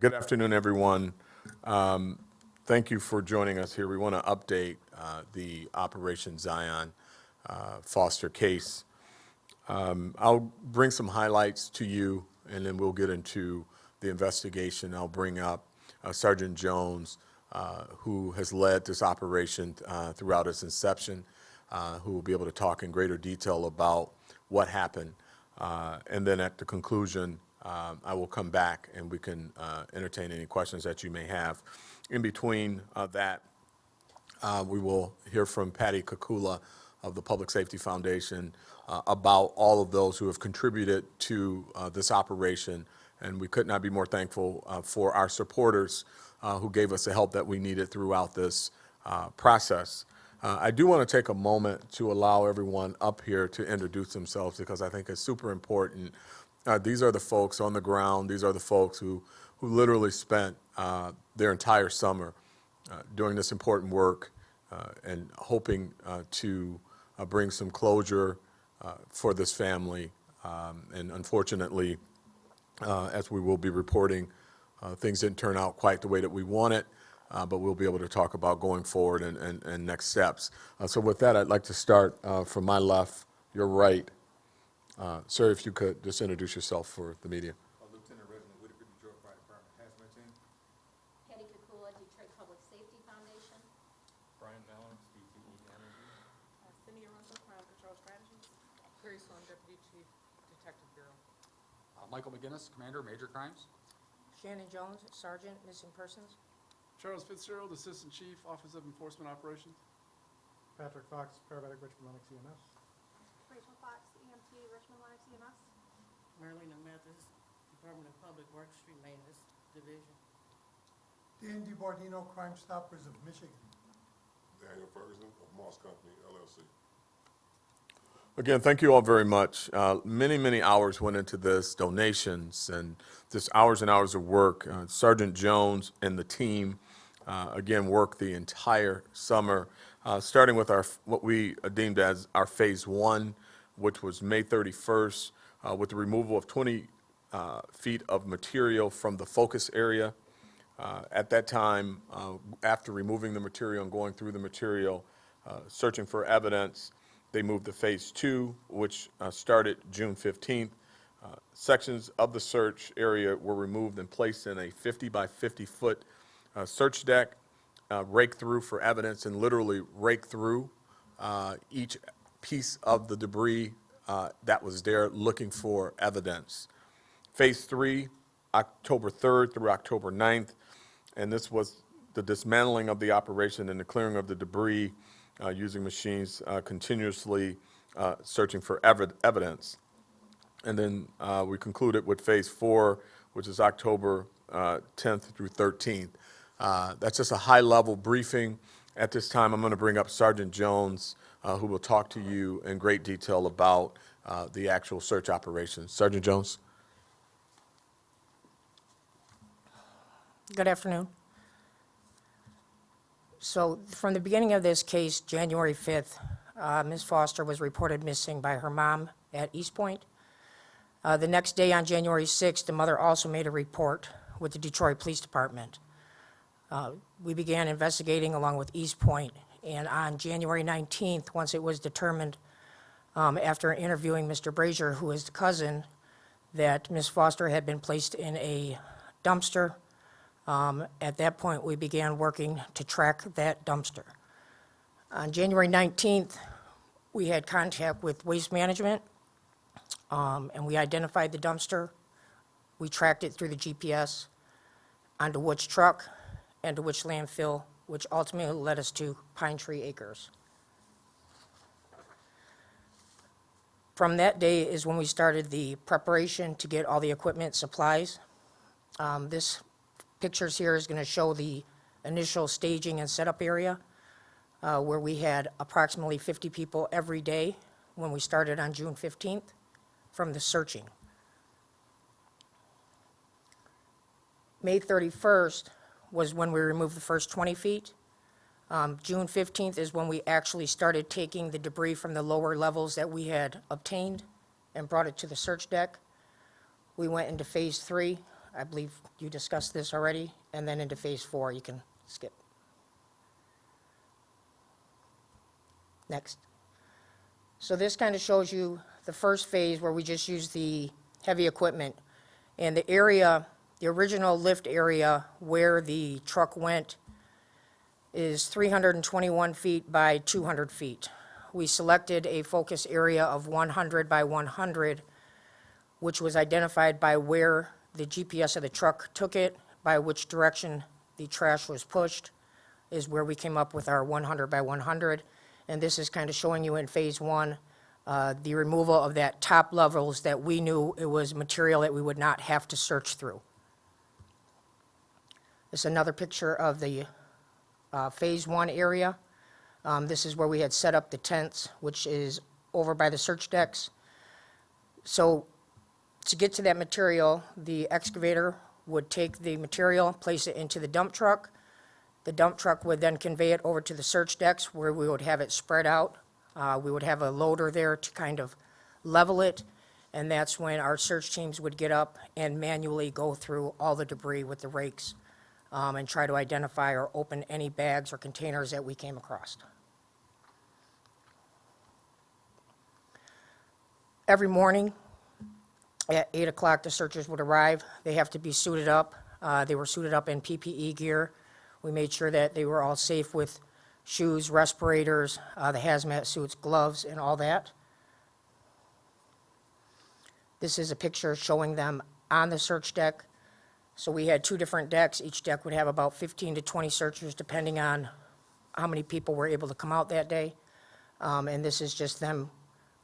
Good afternoon, everyone. Thank you for joining us here. We want to update the Operation Zion Foster case. I'll bring some highlights to you, and then we'll get into the investigation. I'll bring up Sergeant Jones, who has led this operation throughout its inception, who will be able to talk in greater detail about what happened. And then at the conclusion, I will come back and we can entertain any questions that you may have. In between that, we will hear from Patty Kakula of the Public Safety Foundation about all of those who have contributed to this operation. And we could not be more thankful for our supporters who gave us the help that we needed throughout this process. I do want to take a moment to allow everyone up here to introduce themselves because I think it's super important. These are the folks on the ground. These are the folks who literally spent their entire summer doing this important work and hoping to bring some closure for this family. And unfortunately, as we will be reporting, things didn't turn out quite the way that we wanted, but we'll be able to talk about going forward and next steps. So with that, I'd like to start from my left, your right. Sir, if you could just introduce yourself for the media. Lieutenant Reginald Whitaker, Detroit Fire Department Hazmat Team. Patty Kakula, Detroit Public Safety Foundation. Brian Valance, DTE Energy. Cynthia Russell, Crime Control Strategies. Carrie Sloan, Deputy Chief Detective Bureau. Michael McGinnis, Commander, Major Crimes. Shannon Jones, Sergeant, Missing Persons. Charles Fitzgerald, Assistant Chief, Office of Enforcement Operations. Patrick Fox, Paramedic, Richmond Lennox EMS. Rachel Fox, EMT, Richmond Lennox EMS. Marlena Mathis, Department of Public Works, Street Maintenance Division. Dan DiBardino, Crime Stoppers of Michigan. Daniel Ferguson of Moss Company, LLC. Again, thank you all very much. Many hours went into this, donations, and just hours and hours of work. Sergeant Jones and the team, again, worked the entire summer, starting with what we deemed as our phase one, which was May 31st, with the removal of 20 feet of material from the focus area. At that time, after removing the material and going through the material, searching for evidence, they moved to phase two, which started June 15th. Sections of the search area were removed and placed in a 50 by 50 foot search deck, rake through for evidence, and literally rake through each piece of the debris that was there looking for evidence. Phase three, October 3rd through October 9th, and this was the dismantling of the operation and the clearing of the debris using machines continuously searching for evidence. And then we concluded with phase four, which is October 10th through 13th. That's just a high-level briefing. At this time, I'm going to bring up Sergeant Jones, who will talk to you in great detail about the actual search operations. Sergeant Jones. Good afternoon. So from the beginning of this case, January 5th, Ms. Foster was reported missing by her mom at East Point. The next day on January 6th, the mother also made a report with the Detroit Police Department. We began investigating along with East Point, and on January 19th, once it was determined, after interviewing Mr. Brazier, who is the cousin, that Ms. Foster had been placed in a dumpster. At that point, we began working to track that dumpster. On January 19th, we had contact with Waste Management, and we identified the dumpster. We tracked it through the GPS onto which truck and to which landfill, which ultimately led us to Pine Tree Acres. From that day is when we started the preparation to get all the equipment, supplies. This pictures here is going to show the initial staging and setup area where we had approximately 50 people every day when we started on June 15th from the searching. May 31st was when we removed the first 20 feet. June 15th is when we actually started taking the debris from the lower levels that we had obtained and brought it to the search deck. We went into phase three. I believe you discussed this already, and then into phase 4, you can skip. Next. So this kind of shows you the first phase where we just use the heavy equipment. And the area, the original lift area where the truck went is 321 feet by 200 feet. We selected a focus area of 100 by 100, which was identified by where the GPS of the truck took it, by which direction the trash was pushed, is where we came up with our 100 by 100. And this is kind of showing you in phase 1, the removal of that top levels that we knew it was material that we would not have to search through. This is another picture of the phase 1 area. This is where we had set up the tents, which is over by the search decks. So to get to that material, the excavator would take the material, place it into the dump truck. The dump truck would then convey it over to the search decks where we would have it spread out. We would have a loader there to kind of level it, and that's when our search teams would get up and manually go through all the debris with the rakes and try to identify or open any bags or containers that we came across. Every morning at 8 o'clock, the searchers would arrive. They have to be suited up. They were suited up in PPE gear. We made sure that they were all safe with shoes, respirators, the hazmat suits, gloves, and all that. This is a picture showing them on the search deck. So we had 2 different decks. Each deck would have about 15 to 20 searchers, depending on how many people were able to come out that day. And this is just them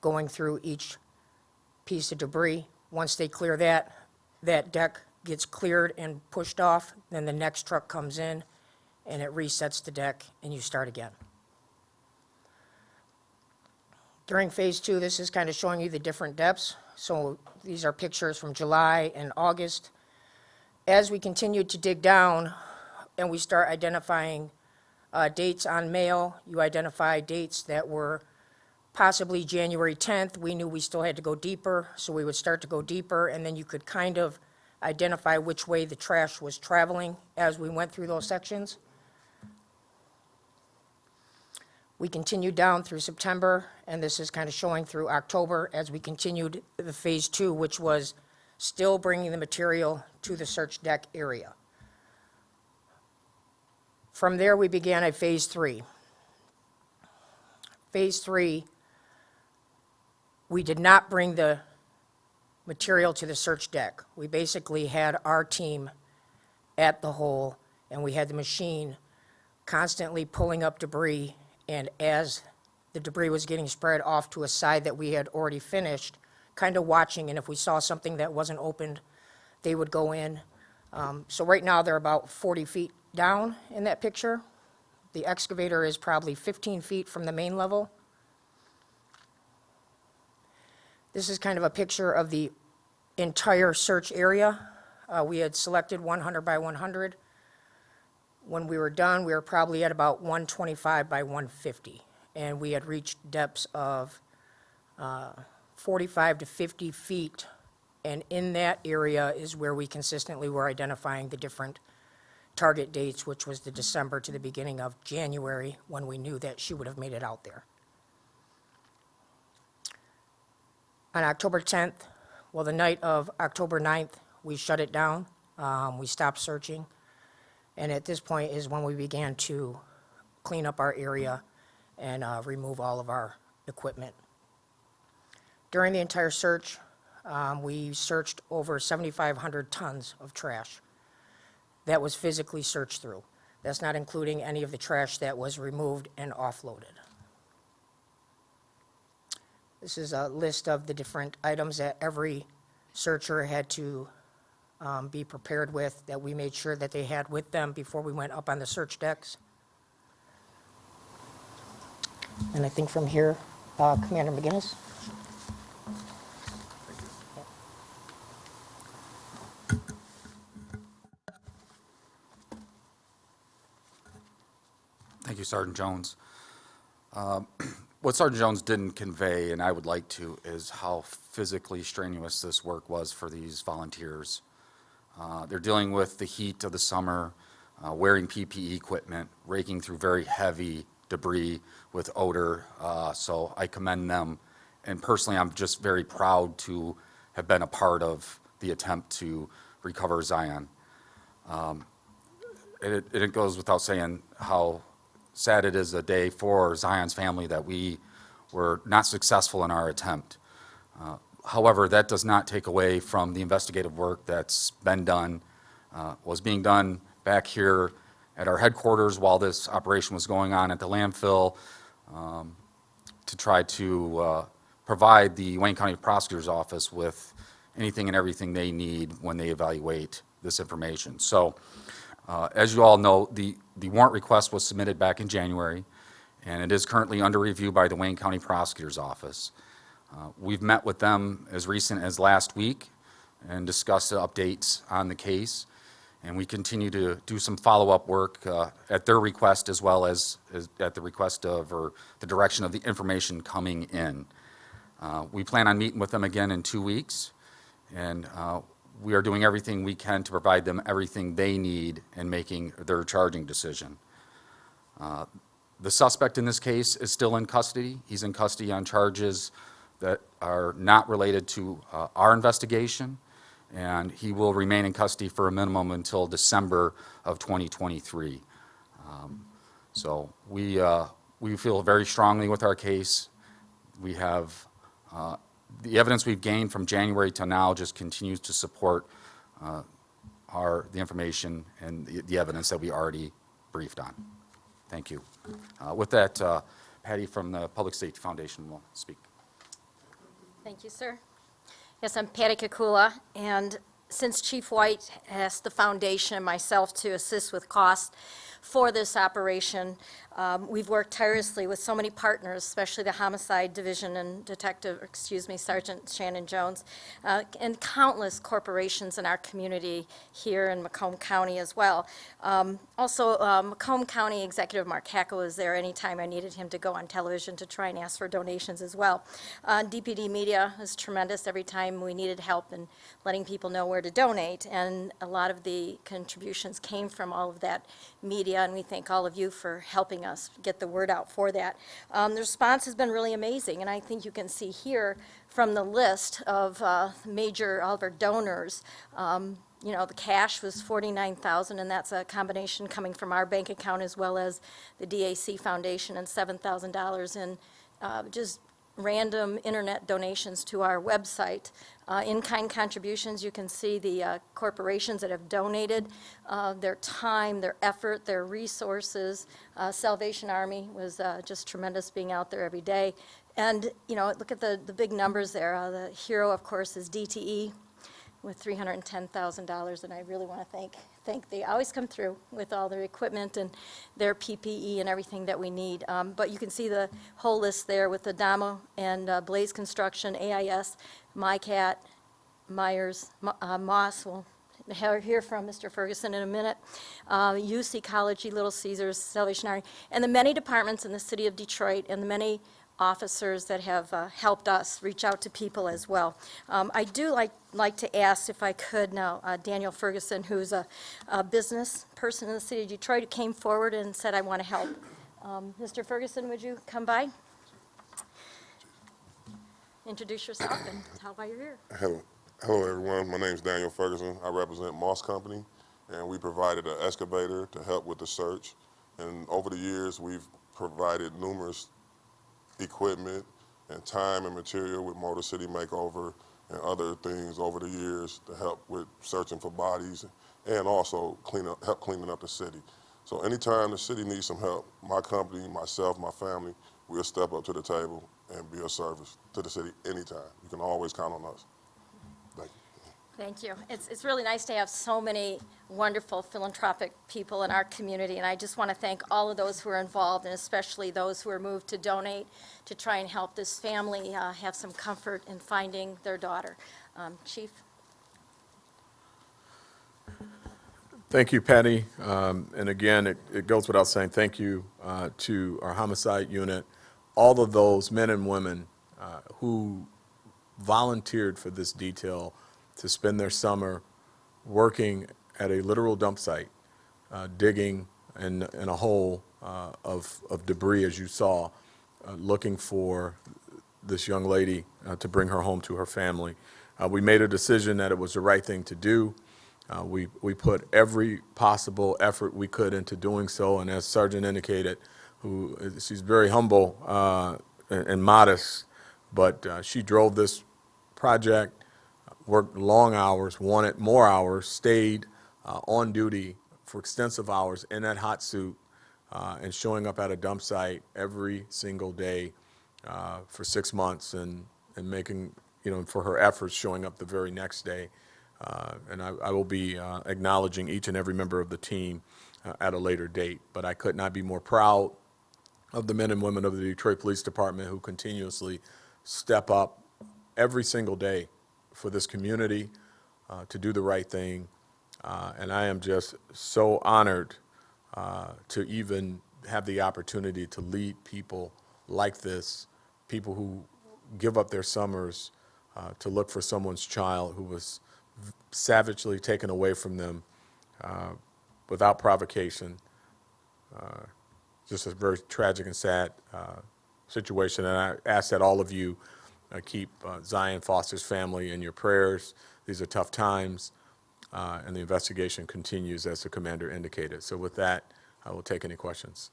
going through each piece of debris. Once they clear that, that deck gets cleared and pushed off, then the next truck comes in, and it resets the deck, and you start again. During phase 2, this is kind of showing you the different depths. So these are pictures from July and August. As we continued to dig down and we start identifying dates on mail, you identify dates that were possibly January 10th. We knew we still had to go deeper, so we would start to go deeper, and then you could kind of identify which way the trash was traveling as we went through those sections. We continued down through September, and this is kind of showing through October as we continued the phase 2, which was still bringing the material to the search deck area. From there, we began a phase 3. Phase 3, we did not bring the material to the search deck. We basically had our team at the hole, and we had the machine constantly pulling up debris, and as the debris was getting spread off to a side that we had already finished, kind of watching, and if we saw something that wasn't opened, they would go in. So right now, they're about 40 feet down in that picture. The excavator is probably 15 feet from the main level. This is kind of a picture of the entire search area. We had selected 100 by 100. When we were done, we were probably at about 125 by 150, and we had reached depths of 45 to 50 feet, and in that area is where we consistently were identifying the different target dates, which was the December to the beginning of January, when we knew that she would have made it out there. On October 10th, well, the night of October 9th, we shut it down. We stopped searching. And at this point is when we began to clean up our area and remove all of our equipment. During the entire search, we searched over 7,500 tons of trash that was physically searched through. That's not including any of the trash that was removed and offloaded. This is a list of the different items that every searcher had to be prepared with, that we made sure that they had with them before we went up on the search decks. And I think from here, Commander McGinnis. Thank you, Sergeant Jones. What Sergeant Jones didn't convey, and I would like to, is how physically strenuous this work was for these volunteers. They're dealing with the heat of the summer, wearing PPE equipment, raking through very heavy debris with odor. So I commend them. And personally, I'm just very proud to have been a part of the attempt to recover Zion. It goes without saying how sad it is a day for Zion's family that we were not successful in our attempt. However, that does not take away from the investigative work that's been done, was being done back here at our headquarters while this operation was going on at the landfill, to try to provide the Wayne County Prosecutor's Office with anything and everything they need when they evaluate this information. So, as you all know, the warrant request was submitted back in January, and it is currently under review by the Wayne County Prosecutor's Office. We've met with them as recent as last week and discussed the updates on the case, and we continue to do some follow-up work at their request as well as at the request of or the direction of the information coming in. We plan on meeting with them again in 2 weeks, and we are doing everything we can to provide them everything they need in making their charging decision. The suspect in this case is still in custody. He's in custody on charges that are not related to our investigation, and he will remain in custody for a minimum until December of 2023. So we feel very strongly with our case. We have the evidence we've gained from January to now just continues to support the information and the evidence that we already briefed on. Thank you. With that, Patty from the Public Safety Foundation will speak. Thank you, sir. Yes, I'm Patty Kukula, and since Chief White asked the foundation and myself to assist with costs for this operation, we've worked tirelessly with so many partners, especially the Homicide Division and Sergeant Shannon Jones, and countless corporations in our community here in Macomb County as well. Also, Macomb County Executive Mark Hackle was there anytime I needed him to go on television to try and ask for donations as well. DPD Media is tremendous every time we needed help in letting people know where to donate, and a lot of the contributions came from all of that media, and we thank all of you for helping us get the word out for that. The response has been really amazing, and I think you can see here from the list of all of our donors. You know, the cash was $49,000, and that's a combination coming from our bank account as well as the DAC Foundation, and $7,000 in just random internet donations to our website. In-kind contributions, you can see the corporations that have donated their time, their effort, their resources. Salvation Army was just tremendous being out there every day. And, you know, look at the big numbers there. The hero, of course, is DTE with $310,000, and I really want to thank they always come through with all their equipment and their PPE and everything that we need. But you can see the whole list there with the Damo and Blaze Construction, AIS, MyCat, Myers, Moss. We'll hear from Mr. Ferguson in a minute. UC College, Little Caesars, Salvation Army, and the many departments in the city of Detroit, and the many officers that have helped us reach out to people as well. I do like to ask, if I could now, Daniel Ferguson, who's a business person in the city of Detroit, who came forward and said, I want to help. Mr. Ferguson, would you come by? Introduce yourself and tell why you're here. Hello, everyone. My name is Daniel Ferguson. I represent Moss Company, and we provided an excavator to help with the search. And over the years, we've provided numerous equipment and time and material with Motor City Makeover and other things over the years to help with searching for bodies and also help cleaning up the city. So anytime the city needs some help, my company, myself, my family, we'll step up to the table and be of service to the city anytime. You can always count on us. Thank you. Thank you. It's really nice to have so many wonderful philanthropic people in our community, and I just want to thank all of those who are involved, and especially those who are moved to donate to try and help this family have some comfort in finding their daughter. Chief? Thank you, Patty. And again, it goes without saying, thank you to our homicide unit, all of those men and women who volunteered for this detail to spend their summer working at a literal dump site, digging in a hole of debris, as you saw, looking for this young lady to bring her home to her family. We made a decision that it was the right thing to do. We put every possible effort we could into doing so, and as Sergeant indicated, she's very humble and modest, but she drove this project, worked long hours, wanted more hours, stayed on duty for extensive hours in that hot suit, and showing up at a dump site every single day for 6 months, and making, for her efforts, showing up the very next day. And I will be acknowledging each and every member of the team at a later date. But I could not be more proud of the men and women of the Detroit Police Department who continuously step up every single day for this community to do the right thing. And I am just so honored to even have the opportunity to lead people like this, people who give up their summers to look for someone's child who was savagely taken away from them without provocation. Just a very tragic and sad situation. And I ask that all of you keep Zion Foster's family in your prayers. These are tough times, and the investigation continues as the commander indicated. So with that, I will take any questions.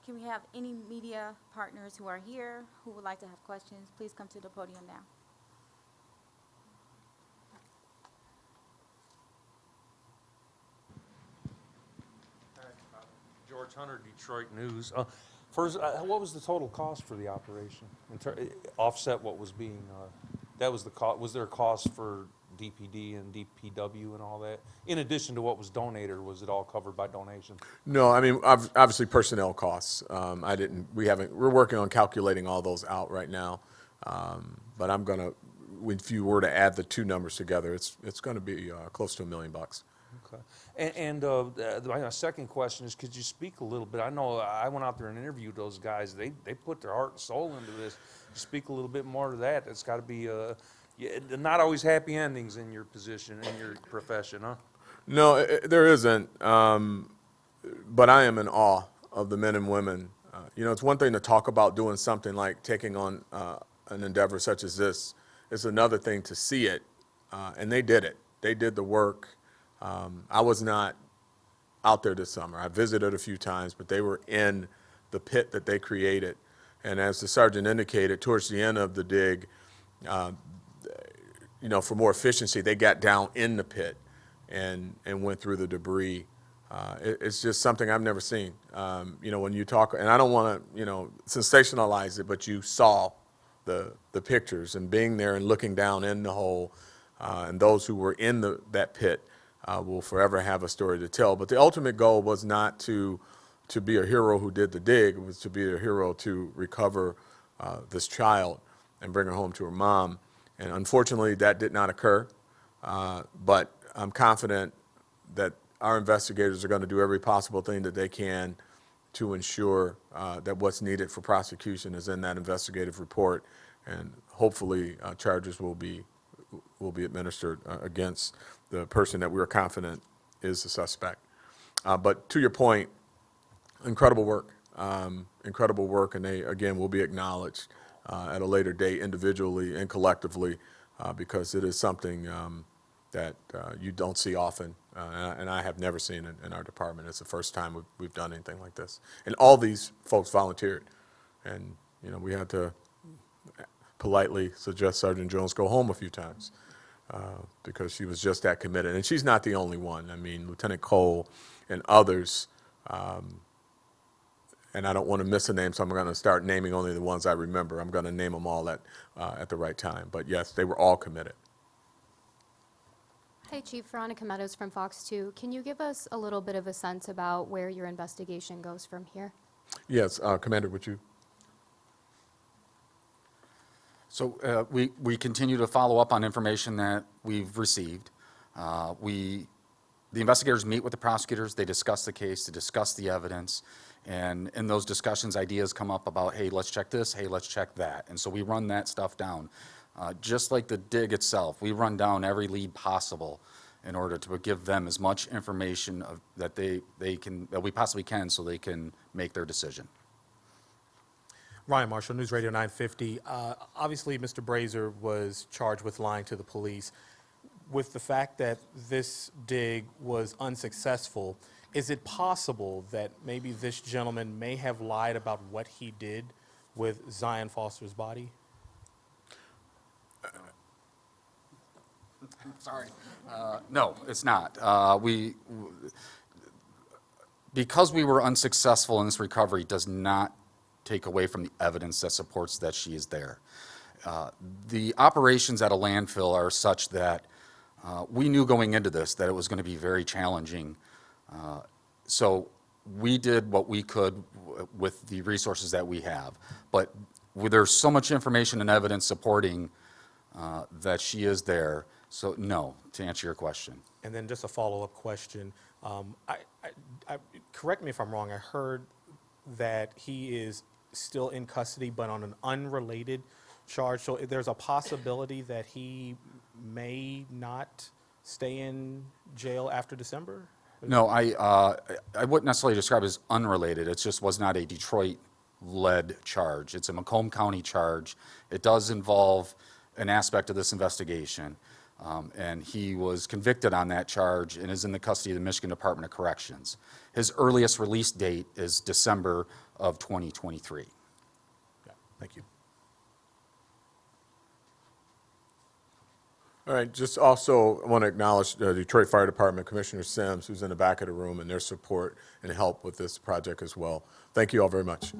Can we have any media partners who are here who would like to have questions? Please come to the podium now. George Hunter, Detroit News. First, what was the total cost for the operation? Offset what was being, that was the cost, was there a cost for DPD and DPW and all that? In addition to what was donated, or was it all covered by donation? No, I mean, obviously personnel costs. We're working on calculating all those out right now. But if you were to add the two numbers together, it's going to be close to $1 million. Okay. And my second question is, could you speak a little bit? I know I went out there and interviewed those guys. They put their heart and soul into this. Speak a little bit more to that. It's got to be not always happy endings in your position, in your profession, huh? No, there isn't. But I am in awe of the men and women. It's one thing to talk about doing something like taking on an endeavor such as this. It's another thing to see it, and they did it. They did the work. I was not out there this summer. I visited a few times, but they were in the pit that they created. And as the sergeant indicated, towards the end of the dig, for more efficiency, they got down in the pit and went through the debris. It's just something I've never seen. When you talk, and I don't want to, sensationalize it, but you saw the pictures and being there and looking down in the hole, and those who were in that pit will forever have a story to tell. But the ultimate goal was not to be a hero who did the dig. It was to be a hero to recover this child and bring her home to her mom. And unfortunately, that did not occur. But I'm confident that our investigators are going to do every possible thing that they can to ensure that what's needed for prosecution is in that investigative report, and hopefully charges will be administered against the person that we're confident is the suspect. But to your point, incredible work, and they, again, will be acknowledged at a later date individually and collectively, because it is something that you don't see often, and I have never seen in our department. It's the first time we've done anything like this. And all these folks volunteered, and we had to politely suggest Sergeant Jones go home a few times because she was just that committed. And she's not the only one. I mean, Lieutenant Cole and others, and I don't want to miss a name, so I'm going to start naming only the ones I remember. I'm going to name them all at the right time. But yes, they were all committed. Hi, Chief. Veronica Meadows from Fox 2. Can you give us a little bit of a sense about where your investigation goes from here? Yes, Commander, would you? So we continue to follow up on information that we've received. The investigators meet with the prosecutors, they discuss the case, they discuss the evidence, and in those discussions, ideas come up about, hey, let's check this, hey, let's check that. And so we run that stuff down. Just like the dig itself, we run down every lead possible in order to give them as much information that that we possibly can so they can make their decision. Ryan Marshall, News Radio 950. Obviously, Mr. Brazier was charged with lying to the police. With the fact that this dig was unsuccessful, is it possible that maybe this gentleman may have lied about what he did with Zion Foster's body? Sorry. No, it's not. Because we were unsuccessful in this recovery does not take away from the evidence that supports that she is there. The operations at a landfill are such that we knew going into this that it was going to be very challenging. So we did what we could with the resources that we have. But there's so much information and evidence supporting that she is there. So no, to answer your question. And then just a follow-up question. Correct me if I'm wrong, I heard that he is still in custody, but on an unrelated charge. So there's a possibility that he may not stay in jail after December? No, I wouldn't necessarily describe it as unrelated. It just was not a Detroit-led charge. It's a Macomb County charge. It does involve an aspect of this investigation. And he was convicted on that charge and is in the custody of the Michigan Department of Corrections. His earliest release date is December of 2023. Yeah, thank you. All right, just also want to acknowledge the Detroit Fire Department, Commissioner Sims, who's in the back of the room, and their support and help with this project as well. Thank you all very much.